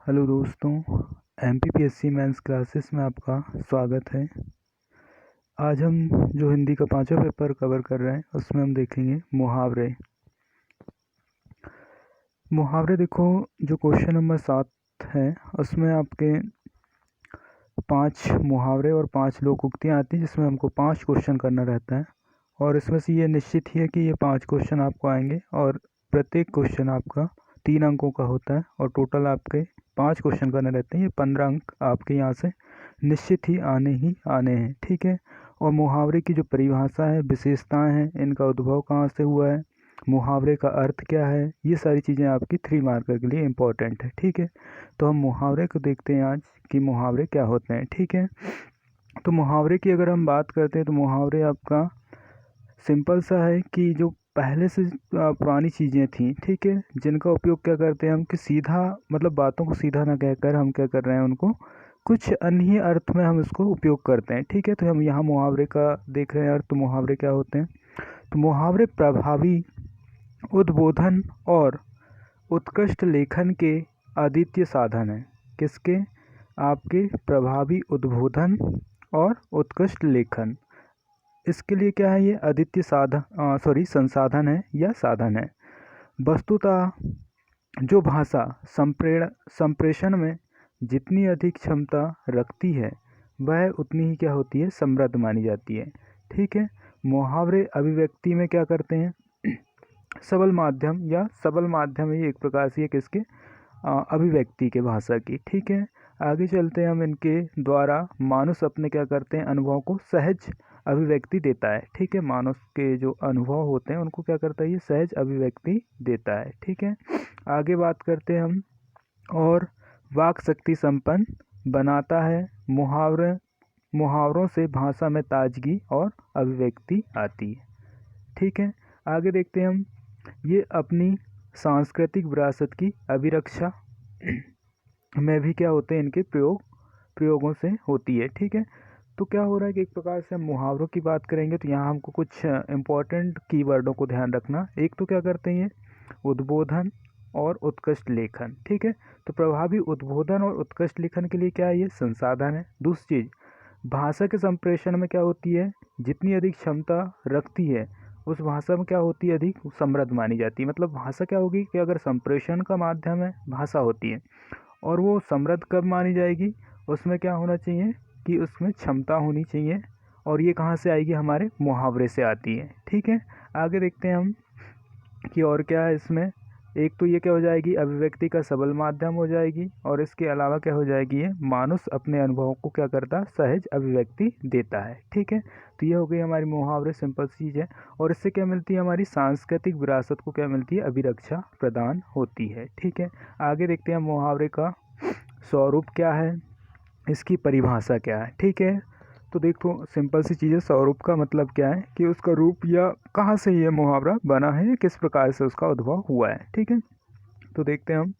Hello दोस्तों, MPPSC mains classes में आपका स्वागत है। आज हम जो हिंदी का 5वां पेपर कवर कर रहे हैं उसमें हम देखेंगे मुहावरे। मुहावरे देखो, जो क्वेश्चन नंबर 7 है उसमें आपके 5 मुहावरे और 5 लोकोक्तियाँ आती हैं, जिसमें हमको 5 क्वेश्चन करना रहता है। और इसमें से ये निश्चित ही है कि ये 5 क्वेश्चन आपको आएंगे और प्रत्येक क्वेश्चन आपका 3 अंकों का होता है और टोटल आपके 5 क्वेश्चन करने रहते हैं। ये 15 अंक आपके यहाँ से निश्चित ही आने हैं, ठीक है। और मुहावरे की जो परिभाषा है, विशेषताएं हैं, इनका उद्भव कहाँ से हुआ है, मुहावरे का अर्थ क्या है, ये सारी चीज़ें आपकी 3 मार्कर के लिए इम्पोर्टेंट है, ठीक है। तो हम मुहावरे को देखते हैं आज कि मुहावरे क्या होते हैं, ठीक है। तो मुहावरे की अगर हम बात करते हैं तो मुहावरे आपका सिंपल सा है कि जो पहले से पुरानी चीज़ें थी, ठीक है, जिनका उपयोग क्या करते हैं हम कि सीधा मतलब बातों को सीधा ना कहकर हम क्या कर रहे हैं, उनको कुछ अन्य ही अर्थ में हम इसको उपयोग करते हैं, ठीक है। तो हम यहाँ मुहावरे का देख रहे हैं अर्थ। तो मुहावरे क्या होते हैं? तो मुहावरे प्रभावी उद्बोधन और उत्कृष्ट लेखन के अद्वितीय साधन हैं। किसके? आपके प्रभावी उद्बोधन और उत्कृष्ट लेखन। इसके लिए क्या है? ये अद्वितीय संसाधन है या साधन है। वस्तुतः जो भाषा संप्रेषण में जितनी अधिक क्षमता रखती है वह उतनी ही क्या होती है? समृद्ध मानी जाती है, ठीक है। मुहावरे अभिव्यक्ति में क्या करते हैं? सबल माध्यम है, ये एक प्रकार से ये किसके? अभिव्यक्ति के भाषा की, ठीक है। आगे चलते हैं हम। इनके द्वारा मानुष अपने क्या करते हैं? अनुभव को सहज अभिव्यक्ति देता है, ठीक है। मानुष के जो अनुभव होते हैं उनको क्या करता है? ये सहज अभिव्यक्ति देता है, ठीक है। आगे बात करते हैं हम। और वाक शक्ति संपन्न बनाता है। मुहावरों से भाषा में ताजगी और अभिव्यक्ति आती है, ठीक है। आगे देखते हैं हम। ये अपनी सांस्कृतिक विरासत की अभिरक्षा में भी क्या होते हैं? इनके प्रयोगों से होती है, ठीक है। तो क्या हो रहा है कि एक प्रकार से हम मुहावरों की बात करेंगे तो यहाँ हमको कुछ इम्पोर्टेंट कीवर्डों को ध्यान रखना। एक तो क्या करते हैं? उद्बोधन और उत्कृष्ट लेखन, ठीक है। तो प्रभावी उद्बोधन और उत्कृष्ट लेखन के लिए क्या है? ये संसाधन है। दूसरी चीज़, भाषा के संप्रेषण में क्या होती है? जितनी अधिक क्षमता रखती है उस भाषा में क्या होती है? अधिक समृद्ध मानी जाती है। मतलब भाषा क्या होगी कि अगर संप्रेषण का माध्यम है, भाषा होती है, और वो समृद्ध कब मानी जाएगी? उसमें क्या होना चाहिए कि उसमें क्षमता होनी चाहिए। और ये कहाँ से आएगी? हमारे मुहावरे से आती है, ठीक है। आगे देखते हैं हम कि और क्या है इसमें। एक तो ये क्या हो जाएगी? अभिव्यक्ति का सबल माध्यम हो जाएगी। और इसके अलावा क्या हो जाएगी? ये मानुष अपने अनुभवों को क्या करता है? सहज अभिव्यक्ति देता है, ठीक है। तो ये हो गई हमारी मुहावरे, सिंपल चीज़ है। और इससे क्या मिलती है? हमारी सांस्कृतिक विरासत को क्या मिलती है? अभिरक्षा प्रदान होती है, ठीक है। आगे देखते हैं मुहावरे का स्वरूप क्या है, इसकी परिभाषा क्या है, ठीक है। तो देखो, सिंपल सी चीज़ है। स्वरूप का मतलब क्या है कि उसका रूप या कहाँ से ये मुहावरा बना है या किस प्रकार से उसका उद्भव हुआ है, ठीक है। तो देखते हैं हम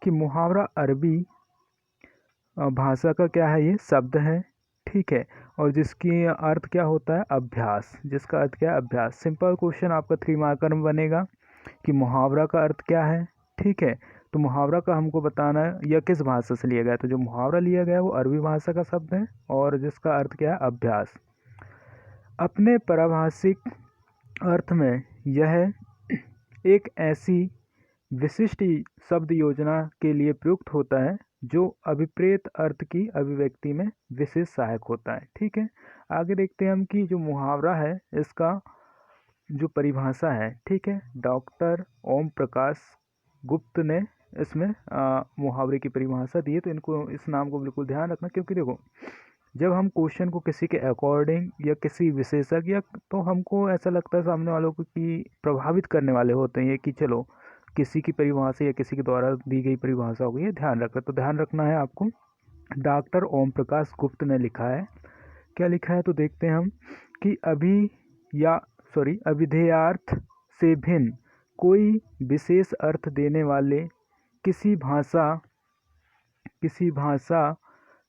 कि मुहावरा अरबी भाषा का क्या है? ये शब्द है, ठीक है। और जिसकी अर्थ क्या होता है? अभ्यास। जिसका अर्थ क्या है? अभ्यास। सिंपल क्वेश्चन आपका 3 मार्कर में बनेगा कि मुहावरा का अर्थ क्या है, ठीक है। तो मुहावरा का हमको बताना है यह किस भाषा से लिया गया है। तो जो मुहावरा लिया गया है वो अरबी भाषा का शब्द है और जिसका अर्थ क्या है? अभ्यास। अपने पारिभाषिक अर्थ में यह एक ऐसी विशिष्ट शब्द योजना के लिए प्रयुक्त होता है जो अभिप्रेत अर्थ की अभिव्यक्ति में विशेष सहायक होता है, ठीक है। आगे देखते हैं हम कि जो मुहावरा है इसका जो परिभाषा है, ठीक है, डॉक्टर ओम प्रकाश गुप्त ने इसमें मुहावरे की परिभाषा दी है। तो इनको, इस नाम को बिल्कुल ध्यान रखना, क्योंकि देखो, जब हम क्वेश्चन को किसी के अकॉर्डिंग या किसी विशेषज्ञ या तो हमको ऐसा लगता है सामने वालों को कि प्रभावित करने वाले होते हैं कि चलो किसी की परिभाषा या किसी के द्वारा दी गई परिभाषा हो गई है, ध्यान रखना। तो ध्यान रखना है आपको। डॉक्टर ओम प्रकाश गुप्त ने लिखा है। क्या लिखा है? तो देखते हैं हम कि अभिधेयार्थ से भिन्न कोई विशेष अर्थ देने वाले किसी भाषा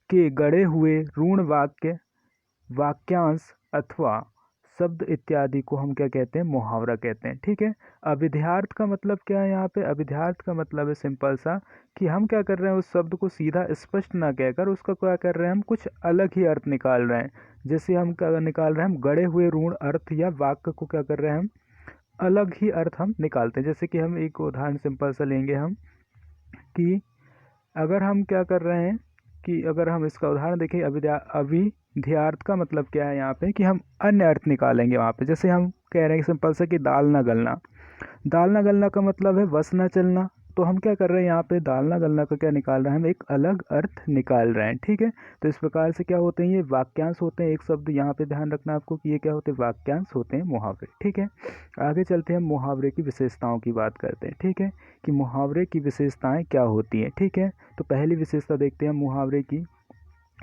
के गढ़े हुए ऋण वाक्यांश अथवा शब्द इत्यादि को हम क्या कहते हैं, मुहावरा कहते हैं। ठीक है। अभिध्यार्थ का मतलब क्या है यहाँ पे, अभिध्यार्थ का मतलब है सिंपल सा कि हम क्या कर रहे हैं, उस शब्द को सीधा स्पष्ट ना कहकर उसका क्या कर रहे हैं, हम कुछ अलग ही अर्थ निकाल रहे हैं। जैसे हम क्या निकाल रहे हैं, हम गढ़े हुए ऋण अर्थ या वाक्य को क्या कर रहे हैं, हम अलग ही अर्थ हम निकालते हैं। जैसे कि हम एक उदाहरण सिंपल सा लेंगे हम कि अगर हम क्या कर रहे हैं कि अगर हम इसका उदाहरण देखें, अभिध्यार्थ का मतलब क्या है यहाँ पे कि हम अन्य अर्थ निकालेंगे वहाँ पे। जैसे हम कह रहे हैं सिंपल सा कि दाल ना गलना, दाल ना गलना का मतलब है बस ना चलना। तो हम क्या कर रहे हैं यहाँ पे, दाल ना गलना का क्या निकाल रहे हैं, हम एक अलग अर्थ निकाल रहे हैं। ठीक है। तो इस प्रकार से क्या होते हैं, ये वाक्यांश होते हैं। एक शब्द यहाँ पे ध्यान रखना आपको कि ये क्या होते हैं, वाक्यांश होते हैं, मुहावरे। ठीक है। आगे चलते हैं, मुहावरे की विशेषताओं की बात करते हैं। ठीक है, कि मुहावरे की विशेषताएं क्या होती हैं। ठीक है। तो पहली विशेषता देखते हैं मुहावरे की।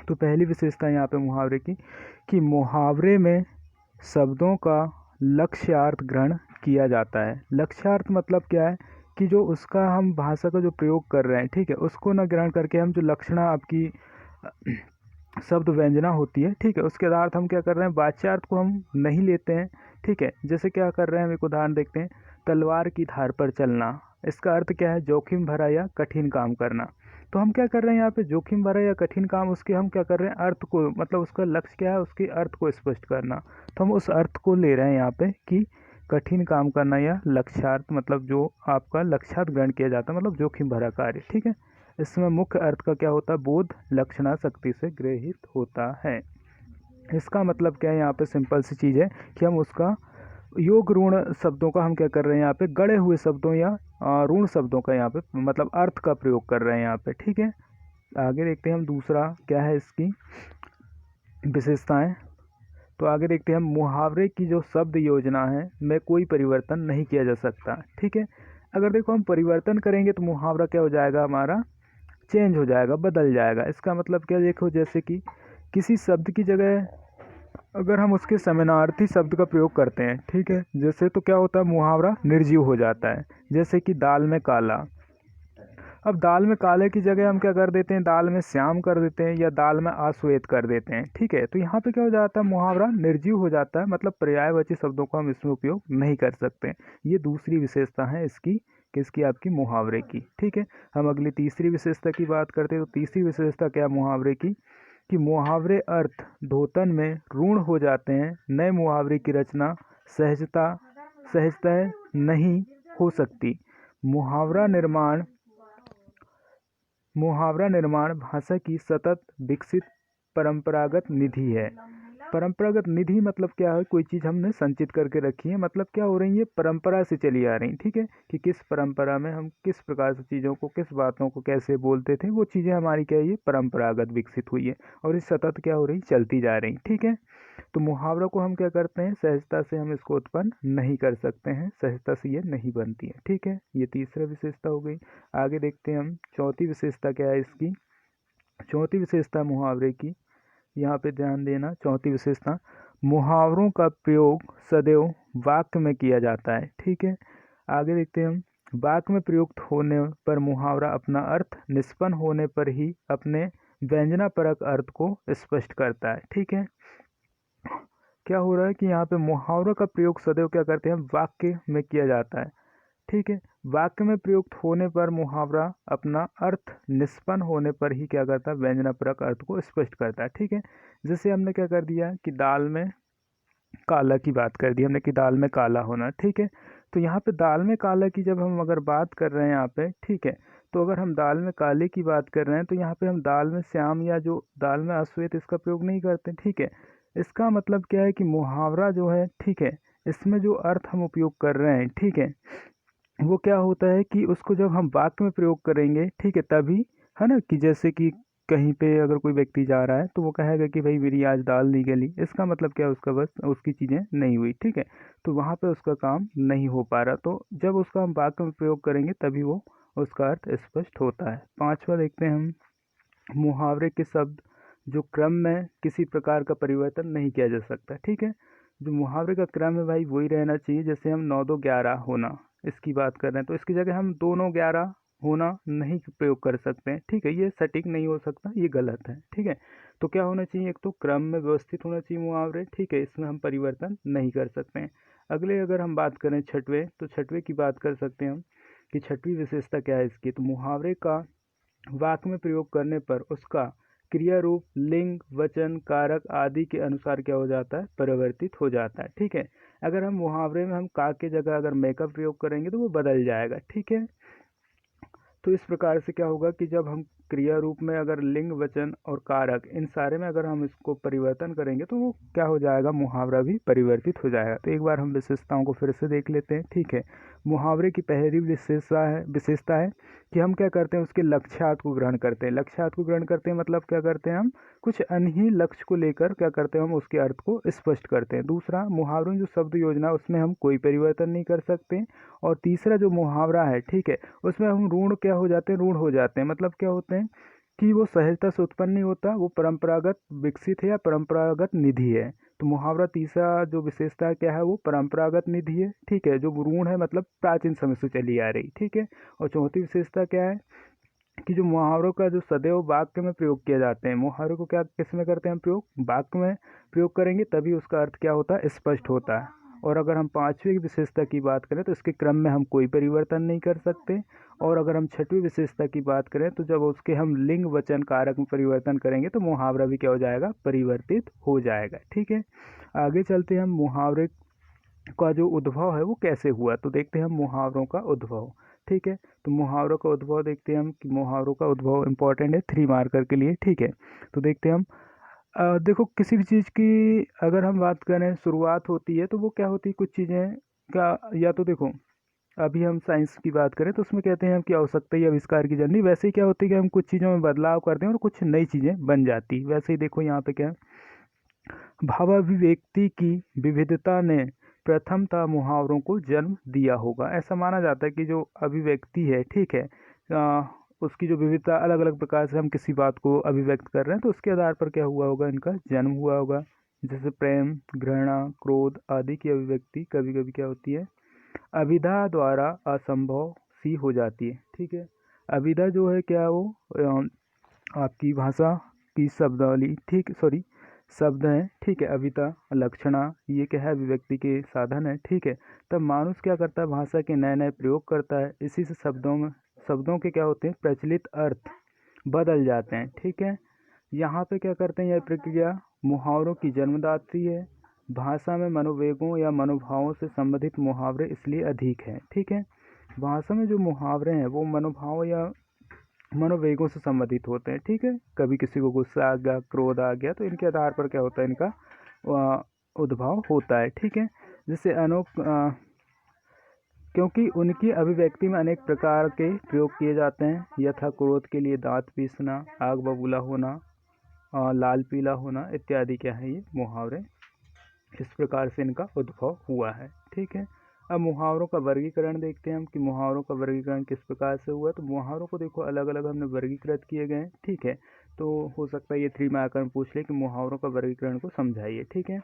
तो पहली विशेषता यहाँ पे मुहावरे की कि मुहावरे में शब्दों का लक्ष्यार्थ ग्रहण किया जाता है। लक्ष्यार्थ मतलब क्या है कि जो उसका हम भाषा का जो प्रयोग कर रहे हैं, ठीक है, उसको न ग्रहण करके हम जो लक्षणा आपकी शब्द व्यंजना होती है, ठीक है, उसके आधार हम क्या कर रहे हैं, वाच्यार्थ को हम नहीं लेते हैं। ठीक है। जैसे क्या कर रहे हैं, हम एक उदाहरण देखते हैं, तलवार की धार पर चलना। इसका अर्थ क्या है, जोखिम भरा या कठिन काम करना। तो हम क्या कर रहे हैं यहाँ पे, जोखिम भरा या कठिन काम, उसके हम क्या कर रहे हैं, अर्थ को, मतलब उसका लक्ष्य क्या है, उसके अर्थ को स्पष्ट करना। तो हम उस अर्थ को ले रहे हैं यहाँ पे कि कठिन काम करना या लक्ष्यार्थ, मतलब जो आपका लक्ष्यार्थ ग्रहण किया जाता है, मतलब जोखिम भरा कार्य। ठीक है। इसमें मुख्य अर्थ का क्या होता है, बोध लक्षणा शक्ति से गृहीत होता है। इसका मतलब क्या है, यहाँ पे सिंपल सी चीज़ है कि हम उसका योग ऋण शब्दों का हम क्या कर रहे हैं यहाँ पे, गढ़े हुए शब्दों या ऋण शब्दों का यहाँ पे मतलब अर्थ का प्रयोग कर रहे हैं यहाँ पे। ठीक है। आगे देखते हैं हम दूसरा क्या है इसकी विशेषताएं। तो आगे देखते हैं हम, मुहावरे की जो शब्द योजना है में कोई परिवर्तन नहीं किया जा सकता। ठीक है। अगर देखो हम परिवर्तन करेंगे तो मुहावरा क्या हो जाएगा, हमारा चेंज हो जाएगा, बदल जाएगा। इसका मतलब क्या, देखो जैसे कि किसी शब्द की जगह अगर हम उसके समानार्थी शब्द का प्रयोग करते हैं, ठीक है, जैसे तो क्या होता है, मुहावरा निर्जीव हो जाता है। जैसे कि दाल में काला, अब दाल में काले की जगह हम क्या कर देते हैं, दाल में श्याम कर देते हैं या दाल में आश्वेत कर देते हैं। ठीक है। तो यहाँ पे क्या हो जाता है, मुहावरा निर्जीव हो जाता है, मतलब पर्यायवाची शब्दों को हम इसमें उपयोग नहीं कर सकते। ये दूसरी विशेषता है इसकी, किसकी, आपकी मुहावरे की। ठीक है। हम अगली तीसरी विशेषता की बात करते हैं। तो तीसरी विशेषता क्या है मुहावरे की, कि मुहावरे अर्थ धोतन में ऋण हो जाते हैं। नए मुहावरे की रचना सहजतः नहीं हो सकती। मुहावरा निर्माण भाषा की सतत विकसित परंपरागत निधि है। परंपरागत निधि मतलब क्या है, कोई चीज़ हमने संचित करके रखी है, मतलब क्या हो रही है, परंपरा से चली आ रही। ठीक है। कि किस परंपरा में हम किस प्रकार से चीज़ों को, किस बातों को कैसे बोलते थे, वो चीज़ें हमारी क्या है, ये परंपरागत विकसित हुई है और ये सतत क्या हो रही, चलती जा रही। ठीक है। तो मुहावरा को हम क्या करते हैं, सहजता से हम इसको उत्पन्न नहीं कर सकते हैं, सहजता से ये नहीं बनती है। ठीक है। ये तीसरा विशेषता हो गई। आगे देखते हैं हम, चौथी विशेषता क्या है इसकी। चौथी विशेषता मुहावरे की, यहाँ पे ध्यान देना, चौथी विशेषता, मुहावरों का प्रयोग सदैव वाक्य में किया जाता है। ठीक है। आगे देखते हैं हम, वाक्य में प्रयुक्त होने पर मुहावरा अपना अर्थ निष्पन्न होने पर ही अपने व्यंजनापरक अर्थ को स्पष्ट करता है। ठीक है। क्या हो रहा है कि यहाँ पे मुहावरों का प्रयोग सदैव क्या करते हैं, वाक्य में किया जाता है। ठीक है। वाक्य में प्रयुक्त होने पर मुहावरा अपना अर्थ निष्पन्न होने पर ही क्या करता है, व्यंजनापरक अर्थ को स्पष्ट करता है। ठीक है। जैसे हमने क्या कर दिया कि दाल में काला की बात कर दी हमने, कि दाल में काला होना। ठीक है। तो यहाँ पे दाल में काला की जब हम अगर बात कर रहे हैं यहाँ पे, ठीक है, तो अगर हम दाल में काले की बात कर रहे हैं तो यहाँ पे हम दाल में श्याम या जो दाल में अश्वेत इसका प्रयोग नहीं करते। ठीक है। इसका मतलब क्या है कि मुहावरा जो है, ठीक है, इसमें जो अर्थ हम उपयोग कर रहे हैं, ठीक है, वो क्या होता है कि उसको जब हम वाक्य में प्रयोग करेंगे, ठीक है, तभी, है ना, कि जैसे कि कहीं पे अगर कोई व्यक्ति जा रहा है तो वो कहेगा कि भाई मेरी आज दाल नहीं गली। इसका मतलब क्या है, उसका बस उसकी चीज़ें नहीं हुई। ठीक है। तो वहाँ पे उसका काम नहीं हो पा रहा, तो जब उसका हम वाक्य में प्रयोग करेंगे तभी वो उसका अर्थ स्पष्ट होता है। पांचवा देखते हैं हम, मुहावरे के शब्द जो क्रम में किसी प्रकार का परिवर्तन नहीं किया जा सकता। ठीक है। जो मुहावरे का क्रम है भाई वही रहना चाहिए। जैसे हम 9 2 11 होना, इसकी बात कर रहे हैं तो इसकी जगह हम 2 9 11 होना नहीं प्रयोग कर सकते हैं, ठीक है, ये सटीक नहीं हो सकता, ये गलत है, ठीक है। तो क्या होना चाहिए, एक तो क्रम में व्यवस्थित होना चाहिए मुहावरे, ठीक है, इसमें हम परिवर्तन नहीं कर सकते हैं। अगले अगर हम बात करें छठवें, तो छठवें की बात कर सकते हैं हम कि छठवीं विशेषता क्या है इसकी, तो मुहावरे का वाक्य में प्रयोग करने पर उसका क्रिया रूप लिंग वचन कारक आदि के अनुसार क्या हो जाता है, परिवर्तित हो जाता है, ठीक है। अगर हम मुहावरे में हम का के जगह अगर मेकअप प्रयोग करेंगे तो वो बदल जाएगा, ठीक है। तो इस प्रकार से क्या होगा कि जब हम क्रिया रूप में अगर लिंग वचन और कारक इन सारे में अगर हम इसको परिवर्तन करेंगे तो वो क्या हो जाएगा, मुहावरा भी परिवर्तित हो जाएगा। तो एक बार हम विशेषताओं को फिर से देख लेते हैं, ठीक है। मुहावरे की पहली विशेषता है कि हम क्या करते हैं, उसके लक्ष्यार्थ को ग्रहण करते हैं। लक्ष्यार्थ को ग्रहण करते हैं मतलब क्या करते हैं, हम कुछ अन्य लक्ष्य को लेकर क्या करते हैं, हम उसके अर्थ को स्पष्ट करते हैं। दूसरा, मुहावरों में जो शब्द योजना उसमें हम कोई परिवर्तन नहीं कर सकते। और तीसरा जो मुहावरा है, ठीक है, उसमें हम ऋण क्या हो जाते हैं, ऋण हो जाते हैं, मतलब क्या होते हैं कि वो सहजता से उत्पन्न नहीं होता, वो परंपरागत विकसित है या परंपरागत निधि है। तो मुहावरा तीसरा जो विशेषता है क्या है, वो परंपरागत निधि है, ठीक है, जो ऋण है मतलब प्राचीन समय से चली आ रही, ठीक है। और चौथी विशेषता क्या है कि जो मुहावरों का जो सदैव वाक्य में प्रयोग किए जाते हैं, मुहावरे को क्या किस में करते हैं हम प्रयोग, वाक्य में प्रयोग करेंगे तभी उसका अर्थ क्या होता है, स्पष्ट होता है। और अगर हम पांचवी विशेषता की बात करें तो इसके क्रम में हम कोई परिवर्तन नहीं कर सकते। और अगर हम छठवीं विशेषता की बात करें तो जब उसके हम लिंग वचन कारक में परिवर्तन करेंगे तो मुहावरा भी क्या हो जाएगा, परिवर्तित हो जाएगा, ठीक है। आगे चलते हैं हम मुहावरे का जो उद्भव है वो कैसे हुआ, तो देखते हैं हम मुहावरों का उद्भव, ठीक है। तो मुहावरों का उद्भव देखते हैं हम कि मुहावरों का उद्भव इंपॉर्टेंट है 3 मार्कर के लिए, ठीक है। तो देखते हैं हम देखो किसी भी चीज़ की अगर हम बात करें शुरुआत होती है तो वो क्या होती है, कुछ चीज़ें का, या तो देखो अभी हम साइंस की बात करें तो उसमें कहते हैं हम कि आवश्यकता ही आविष्कार की जननी, वैसे ही क्या होती है कि हम कुछ चीज़ों में बदलाव करते हैं और कुछ नई चीज़ें बन जाती, वैसे ही देखो यहाँ पे क्या है, भावाभिव्यक्ति की विविधता ने प्रथमतः मुहावरों को जन्म दिया होगा। ऐसा माना जाता है कि जो अभिव्यक्ति है, ठीक है, उसकी जो विविधता अलग अलग प्रकार से हम किसी बात को अभिव्यक्त कर रहे हैं तो उसके आधार पर क्या हुआ होगा, इनका जन्म हुआ होगा। जैसे प्रेम घृणा क्रोध आदि की अभिव्यक्ति कभी कभी क्या होती है, अभिधा द्वारा असंभव सी हो जाती है, ठीक है। अभिधा जो है क्या, वो आपकी भाषा की शब्दावली, ठीक, सॉरी, शब्द हैं, ठीक है, अभिता लक्षणा ये क्या है, अभिव्यक्ति के साधन है, ठीक है। तब मानुष क्या करता है, भाषा के नए नए प्रयोग करता है, इसी से शब्दों के क्या होते हैं, प्रचलित अर्थ बदल जाते हैं, ठीक है। यहाँ पे क्या करते हैं, यह प्रक्रिया मुहावरों की जन्मदात्री है। भाषा में मनोवेगों या मनोभावों से संबंधित मुहावरे इसलिए अधिक हैं, ठीक है। भाषा में जो मुहावरे हैं वो मनोभाव या मनोवेगों से संबंधित होते हैं, ठीक है। कभी किसी को गुस्सा आ गया क्रोध आ गया तो इनके आधार पर क्या होता है, इनका उद्भव होता है, ठीक है। जैसे क्योंकि उनकी अभिव्यक्ति में अनेक प्रकार के प्रयोग किए जाते हैं, यथा क्रोध के लिए दांत पीसना, आग बबूला होना, लाल पीला होना इत्यादि क्या है, ये मुहावरे इस प्रकार से इनका उद्भव हुआ है, ठीक है। अब मुहावरों का वर्गीकरण देखते हैं हम कि मुहावरों का वर्गीकरण किस प्रकार से हुआ। तो मुहावरों को देखो अलग अलग हमने वर्गीकृत किए गए हैं, ठीक है। तो हो सकता है ये 3 मार्कर में पूछ ले कि मुहावरों का वर्गीकरण को समझाइए, ठीक है।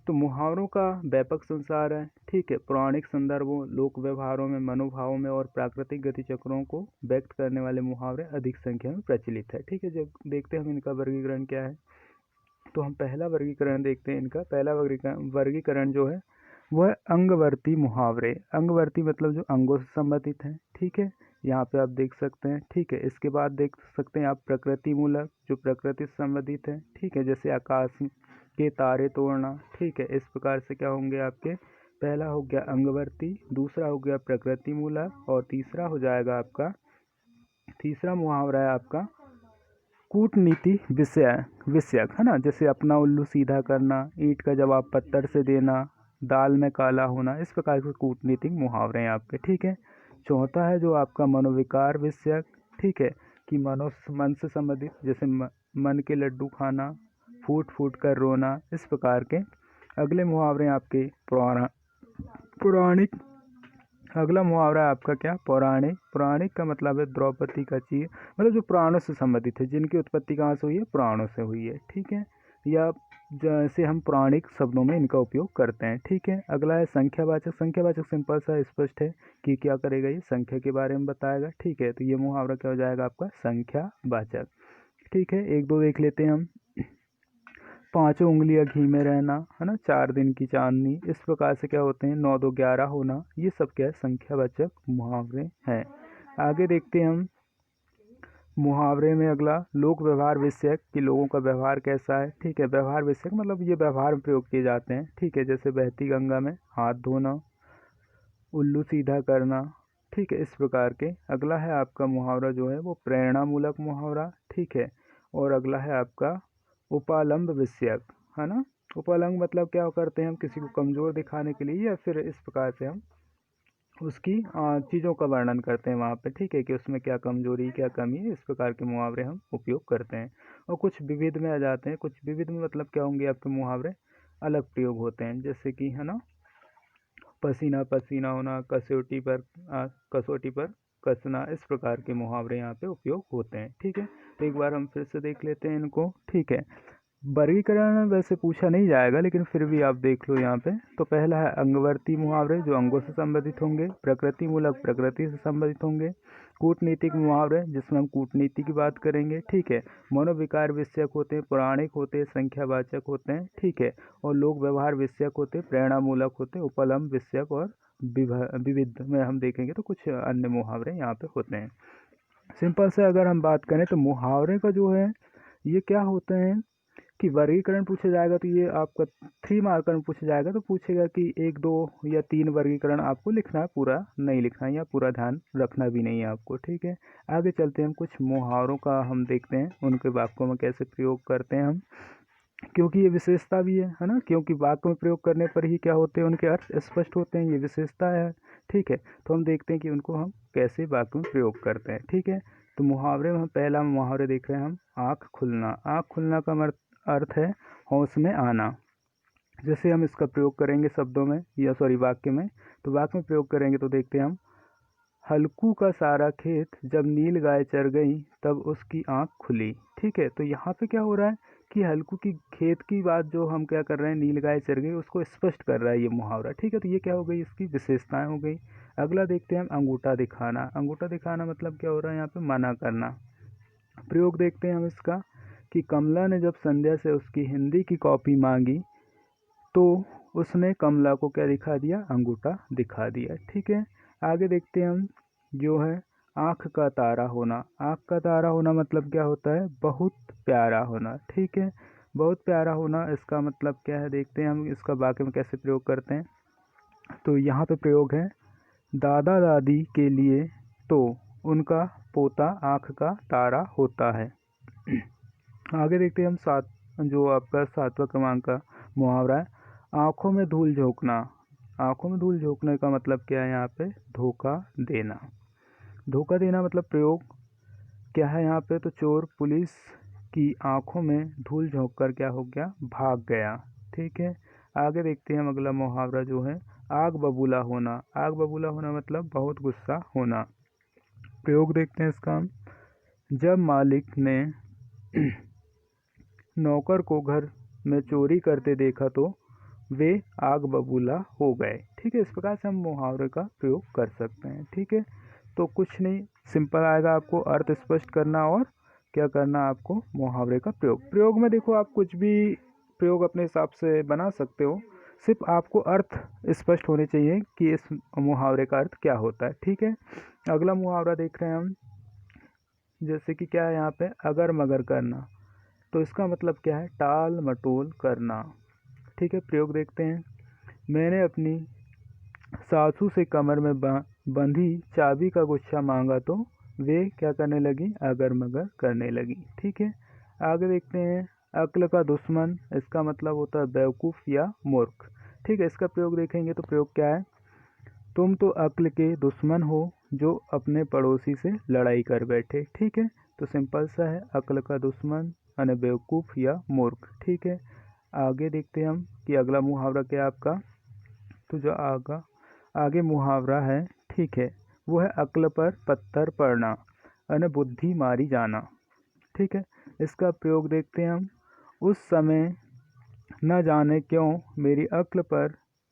तो मुहावरों का व्यापक संसार है, ठीक है। पौराणिक संदर्भों लोक व्यवहारों में मनोभावों में और प्राकृतिक गति चक्रों को व्यक्त करने वाले मुहावरे अधिक संख्या में प्रचलित है, ठीक है। जब देखते हैं हम इनका वर्गीकरण क्या है, तो हम पहला वर्गीकरण देखते हैं। इनका पहला वर्गीकरण जो है वह अंगवर्ती मुहावरे, अंगवर्ती मतलब जो अंगों से संबंधित हैं, ठीक है, यहाँ पे आप देख सकते हैं, ठीक है। इसके बाद देख सकते हैं आप प्रकृति मूलक, जो प्रकृति से संबंधित है, ठीक है, जैसे आकाश के तारे तोड़ना, ठीक है। इस प्रकार से क्या होंगे आपके, पहला हो गया अंगवर्ती, दूसरा हो गया प्रकृति मूलक और तीसरा हो जाएगा आपका, तीसरा मुहावरा है आपका कूटनीति विषयक है ना, जैसे अपना उल्लू सीधा करना, ईंट का जवाब पत्थर से देना, दाल में काला होना, इस प्रकार के कूटनीतिक मुहावरे हैं आपके, ठीक है। चौथा है जो आपका मनोविकार विषयक, ठीक है, कि मन से संबंधित, जैसे मन के लड्डू खाना, फूट फूट कर रोना, इस प्रकार के। अगले मुहावरे हैं आपके पौराणिक। अगला मुहावरा है आपका क्या, पौराणिक। पौराणिक का मतलब है द्रौपदी का चीर, मतलब जो पुराणों से संबंधित है, जिनकी उत्पत्ति कहाँ से हुई है, पुराणों से हुई है, ठीक है। या जैसे हम पौराणिक शब्दों में इनका उपयोग करते हैं। ठीक है, अगला है संख्यावाचक। संख्यावाचक सिंपल सा स्पष्ट है कि क्या करेगा, ये संख्या के बारे में बताएगा। ठीक है, तो ये मुहावरा क्या हो जाएगा आपका, संख्यावाचक। ठीक है, एक दो देख लेते हैं हम। पांचों उंगलियां घी में रहना, है ना, 4 दिन की चांदनी, इस प्रकार से क्या होते हैं, 9 2 11 होना, ये सब क्या है, संख्यावाचक मुहावरे हैं। आगे देखते हैं हम मुहावरे में अगला लोक व्यवहार विषयक, कि लोगों का व्यवहार कैसा है। ठीक है, व्यवहार विषयक मतलब ये व्यवहार में प्रयोग किए जाते हैं। ठीक है, जैसे बहती गंगा में हाथ धोना, उल्लू सीधा करना। ठीक है, इस प्रकार के। अगला है आपका मुहावरा जो है वो प्रेरणामूलक मुहावरा। ठीक है, और अगला है आपका उपालंब विषयक, है ना। उपालंब मतलब क्या करते हैं हम, किसी को कमज़ोर दिखाने के लिए या फिर इस प्रकार से हम उसकी चीज़ों का वर्णन करते हैं वहाँ पे। ठीक है, कि उसमें क्या कमजोरी क्या कमी है, इस प्रकार के मुहावरे हम उपयोग करते हैं। और कुछ विविध में आ जाते हैं। कुछ विविध में मतलब क्या होंगे आपके मुहावरे, अलग प्रयोग होते हैं, जैसे कि, है ना, पसीना पसीना होना, कसौटी पर कसना, इस प्रकार के मुहावरे यहाँ पे उपयोग होते हैं। ठीक है, तो एक बार हम फिर से देख लेते हैं इनको। ठीक है, वर्गीकरण वैसे पूछा नहीं जाएगा, लेकिन फिर भी आप देख लो यहाँ पे। तो पहला है अंगवर्ती मुहावरे, जो अंगों से संबंधित होंगे। प्रकृति मूलक, प्रकृति से संबंधित होंगे। कूटनीतिक मुहावरे, जिसमें हम कूटनीति की बात करेंगे। ठीक है, मनोविकार विषयक होते हैं, पौराणिक होते हैं, संख्यावाचक होते हैं। ठीक है, और लोक व्यवहार विषयक होते हैं, प्रेरणामूलक होते हैं, उपलम्ब विषयक और विविध में हम देखेंगे तो कुछ अन्य मुहावरे यहाँ पे होते हैं। सिंपल से अगर हम बात करें तो मुहावरे का जो है ये क्या होते हैं कि वर्गीकरण पूछा जाएगा तो ये आपका 3 मार्कर में पूछा जाएगा, तो पूछेगा कि 1 2 या 3 वर्गीकरण आपको लिखना है, पूरा नहीं लिखना है या पूरा ध्यान रखना भी नहीं है आपको। ठीक है, आगे चलते हैं हम कुछ मुहावरों का हम देखते हैं, उनके वाक्यों में कैसे प्रयोग करते हैं हम, क्योंकि ये विशेषता भी है ना, क्योंकि वाक्य में प्रयोग करने पर ही क्या होते हैं, उनके अर्थ स्पष्ट होते हैं, ये विशेषता है। ठीक है, तो हम देखते हैं कि उनको हम कैसे वाक्य में प्रयोग करते हैं। ठीक है, तो मुहावरे में हम पहला मुहावरे देख रहे हैं हम, आँख खुलना। आँख खुलना का अर्थ है होश में आना। जैसे हम इसका प्रयोग करेंगे शब्दों में या सॉरी वाक्य में, तो वाक्य में प्रयोग करेंगे तो देखते हैं हम, हल्कू का सारा खेत जब नील गाय चर गई तब उसकी आँख खुली। ठीक है, तो यहाँ पे क्या हो रहा है कि हल्कू की खेत की बात जो हम क्या कर रहे हैं, नील गाय चर गई, उसको स्पष्ट कर रहा है ये मुहावरा। ठीक है, तो ये क्या हो गई, इसकी विशेषताएं हो गई। अगला देखते हैं हम अंगूठा दिखाना। अंगूठा दिखाना मतलब क्या हो रहा है यहाँ पे, मना करना। प्रयोग देखते हैं हम इसका, कि कमला ने जब संध्या से उसकी हिंदी की कॉपी मांगी तो उसने कमला को क्या दिखा दिया, अंगूठा दिखा दिया। ठीक है, आगे देखते हैं हम जो है आँख का तारा होना। आँख का तारा होना मतलब क्या होता है, बहुत प्यारा होना। ठीक है, बहुत प्यारा होना, इसका मतलब क्या है, देखते हैं हम इसका वाक्य में कैसे प्रयोग करते हैं। तो यहाँ पे प्रयोग है, दादा दादी के लिए तो उनका पोता आँख का तारा होता है। आगे देखते हैं हम जो आपका 7वां क्रमांक का मुहावरा है, आँखों में धूल झोंकना। आँखों में धूल झोंकने का मतलब क्या है यहाँ पे, धोखा देना। धोखा देना मतलब प्रयोग क्या है यहाँ पे, तो चोर पुलिस की आंखों में धूल झोंक कर क्या हो गया, भाग गया। ठीक है, आगे देखते हैं हम अगला मुहावरा जो है, आग बबूला होना। आग बबूला होना मतलब बहुत गुस्सा होना। प्रयोग देखते हैं इसका हम, जब मालिक ने नौकर को घर में चोरी करते देखा तो वे आग बबूला हो गए। ठीक है, इस प्रकार से हम मुहावरे का प्रयोग कर सकते हैं। ठीक है, तो कुछ नहीं, सिंपल आएगा, आपको अर्थ स्पष्ट करना और क्या करना, आपको मुहावरे का प्रयोग में देखो आप कुछ भी प्रयोग अपने हिसाब से बना सकते हो, सिर्फ आपको अर्थ स्पष्ट होने चाहिए कि इस मुहावरे का अर्थ क्या होता है। ठीक है, अगला मुहावरा देख रहे हैं हम, जैसे कि क्या है यहाँ पे, अगर मगर करना। तो इसका मतलब क्या है, टाल मटोल करना। ठीक है, प्रयोग देखते हैं, मैंने अपनी सासू से कमर में बंधी चाबी का गुच्छा मांगा तो वे क्या करने लगी, अगर मगर करने लगी। ठीक है, आगे देखते हैं, अक्ल का दुश्मन। इसका मतलब होता है बेवकूफ़ या मूर्ख। ठीक है, इसका प्रयोग देखेंगे तो प्रयोग क्या है, तुम तो अक्ल के दुश्मन हो जो अपने पड़ोसी से लड़ाई कर बैठे। ठीक है, तो सिंपल सा है, अक्ल का दुश्मन यानी बेवकूफ़ या मूर्ख। ठीक है, आगे देखते हैं हम कि अगला मुहावरा क्या है आपका, तो जो आगे मुहावरा है, ठीक है, वो है अक्ल पर पत्थर पड़ना यानी बुद्धि मारी जाना। ठीक है, इसका प्रयोग देखते हैं हम, उस समय न जाने क्यों मेरी अक्ल पर